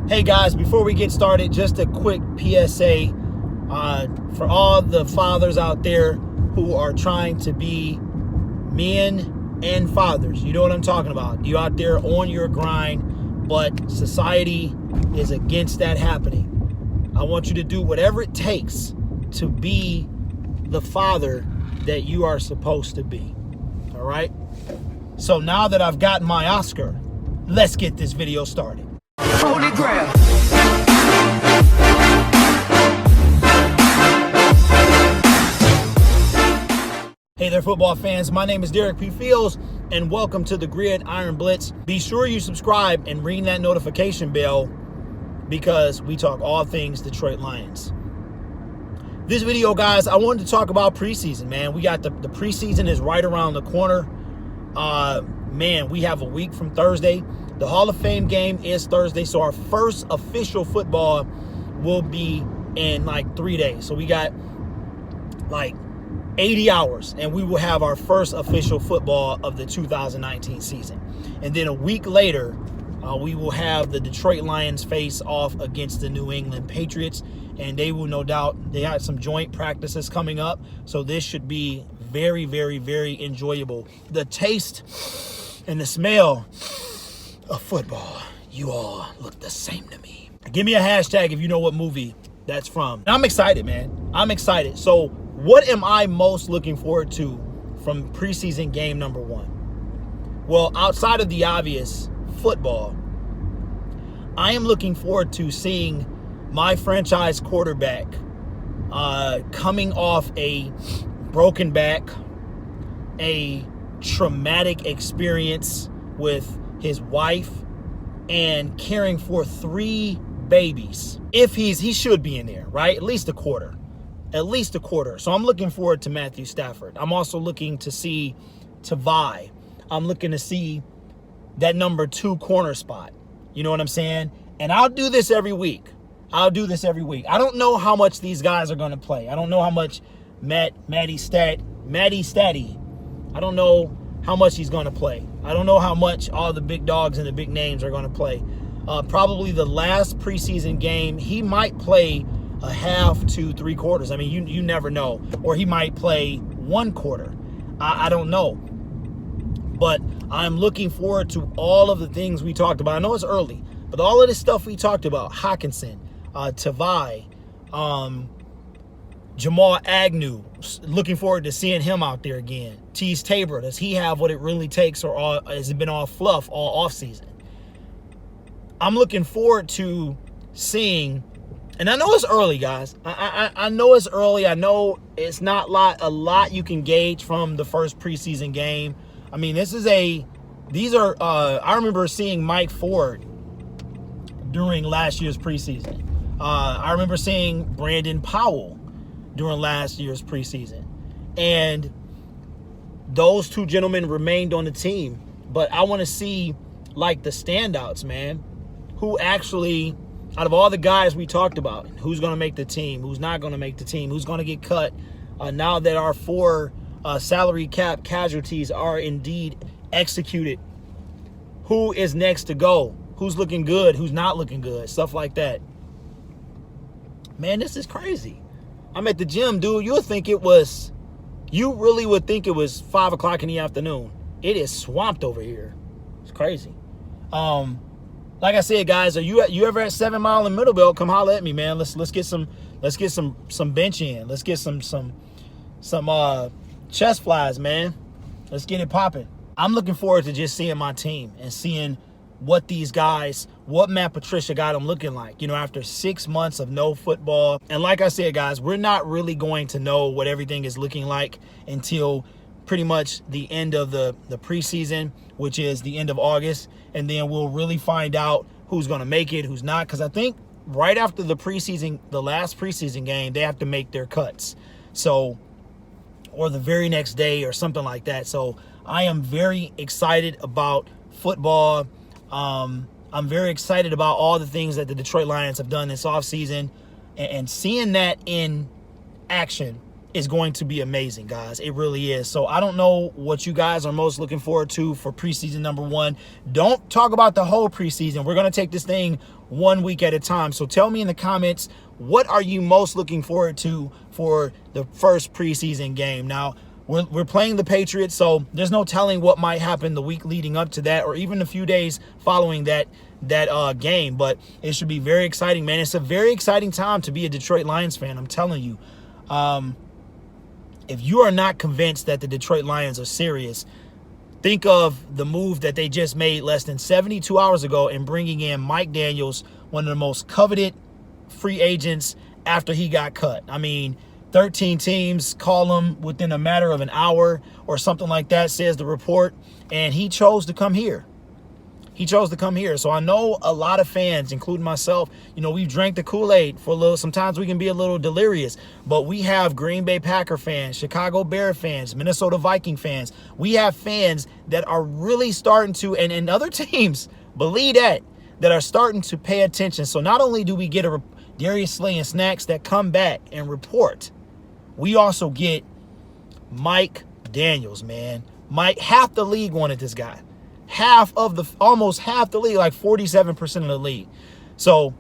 Hey guys, before we get started, just a quick PSA for all the fathers out there who are trying to be men and fathers. You know what I'm talking about. You out there on your grind, but society is against that happening. I want you to do whatever it takes to be the father that you are supposed to be. All right? So now that I've gotten my Oscar, let's get this video started. Holy grail. Hey there, football fans. My name is Derek P. Fields, and welcome to the Gridiron Blitz. Be sure you subscribe and ring that notification bell because we talk all things Detroit Lions. This video, guys, I wanted to talk about preseason, man. We got the preseason is right around the corner. Man, we have a week from Thursday. The Hall of Fame game is Thursday, so our first official football will be in like 3 days. So we got like 80 hours, and we will have our first official football of the 2019 season. And then a week later, we will have the Detroit Lions face off against the New England Patriots, and they will no doubt, they have some joint practices coming up, so this should be very, very, very enjoyable. The taste and the smell of football, you all look the same to me. Give me a hashtag if you know what movie that's from. I'm excited, man. I'm excited. So what am I most looking forward to from preseason game number one? Well, outside of the obvious football, I am looking forward to seeing my franchise quarterback coming off a broken back, a traumatic experience with his wife, and caring for 3 babies. If he should be in there, right? At least a quarter. So I'm looking forward to Matthew Stafford. I'm also looking to see Tavai. I'm looking to see that number 2 corner spot. You know what I'm saying? And I'll do this every week. I don't know how much these guys are going to play. I don't know how much Matty Statty. I don't know how much he's going to play. I don't know how much all the big dogs and the big names are going to play. Probably the last preseason game, he might play a half to 3 quarters. I mean, you never know. Or he might play 1 quarter. I don't know. But I'm looking forward to all of the things we talked about. I know it's early, but all of this stuff we talked about, Hockenson, Tavai, Jamal Agnew, looking forward to seeing him out there again. Tease Tabor, does he have what it really takes, or has it been all fluff all offseason? I'm looking forward to seeing, and I know it's early, guys. I know it's early. I know it's not a lot you can gauge from the first preseason game. I mean, I remember seeing Mike Ford during last year's preseason. I remember seeing Brandon Powell during last year's preseason. And those 2 gentlemen remained on the team. But I want to see, like, the standouts, man. Who actually, out of all the guys we talked about, who's going to make the team, who's not going to make the team, who's going to get cut, now that our 4 salary cap casualties are indeed executed. Who is next to go? Who's looking good? Who's not looking good? Stuff like that. Man, this is crazy. I'm at the gym, dude. You really would think it was 5 o'clock in the afternoon. It is swamped over here. It's crazy. Like I said, guys, are you ever at 7 Mile and Middlebelt? Come holler at me, man. Let's get some bench in. Let's get some chest flies, man. Let's get it popping. I'm looking forward to just seeing my team and seeing what these guys, what Matt Patricia got them looking like, after 6 months of no football. And like I said, guys, we're not really going to know what everything is looking like until pretty much the end of the preseason, which is the end of August. And then we'll really find out who's going to make it, who's not. Because I think right after the last preseason game, they have to make their cuts. So, or the very next day or something like that. So I am very excited about football. I'm very excited about all the things that the Detroit Lions have done this offseason, and seeing that in action is going to be amazing, guys. It really is. So I don't know what you guys are most looking forward to for preseason number 1. Don't talk about the whole preseason. We're going to take this thing 1 week at a time. So tell me in the comments, what are you most looking forward to for the first preseason game? Now, we're playing the Patriots, so there's no telling what might happen the week leading up to that, or even a few days following that game. But it should be very exciting, man. It's a very exciting time to be a Detroit Lions fan, I'm telling you. If you are not convinced that the Detroit Lions are serious, think of the move that they just made less than 72 hours ago in bringing in Mike Daniels, one of the most coveted free agents after he got cut. I mean, 13 teams call him within a matter of an hour or something like that, says the report, and he chose to come here. He chose to come here. So I know a lot of fans, including myself, we've drank the Kool-Aid for a little. Sometimes we can be a little delirious, but we have Green Bay Packer fans, Chicago Bear fans, Minnesota Viking fans. We have fans that are really starting to, and other teams, believe that are starting to pay attention. So not only do we get a Darius Slay and Snacks that come back and report, we also get Mike Daniels, man. Half the league wanted this guy. Almost half the league, like 47% of the league. So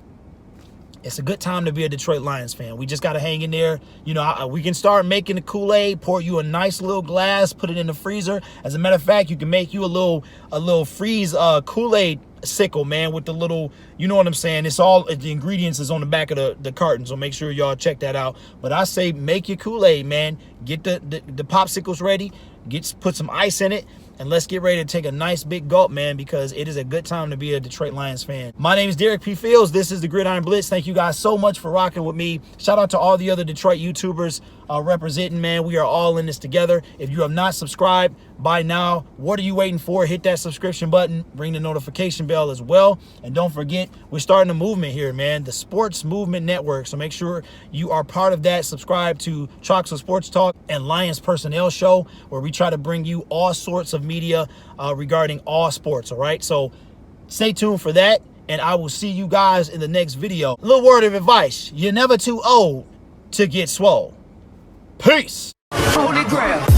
it's a good time to be a Detroit Lions fan. We just got to hang in there. We can start making the Kool-Aid, pour you a nice little glass, put it in the freezer. As a matter of fact, you can make you a little freeze Kool-Aid sickle, man, with the little, you know what I'm saying? It's all, the ingredients is on the back of the carton, so make sure y'all check that out. But I say make your Kool-Aid, man. Get the popsicles ready, put some ice in it, and let's get ready to take a nice big gulp, man, because it is a good time to be a Detroit Lions fan. My name is Derek P. Fields. This is the Gridiron Blitz. Thank you guys so much for rocking with me. Shout out to all the other Detroit YouTubers representing, man. We are all in this together. If you have not subscribed by now, what are you waiting for? Hit that subscription button. Ring the notification bell as well. And don't forget, we're starting a movement here, man. The Sports Movement Network. So make sure you are part of that. Subscribe to Troxel Sports Talk and Lions Personnel Show, where we try to bring you all sorts of media regarding all sports, all right? So stay tuned for that, and I will see you guys in the next video. A little word of advice: you're never too old to get swole. Peace. Holy grail.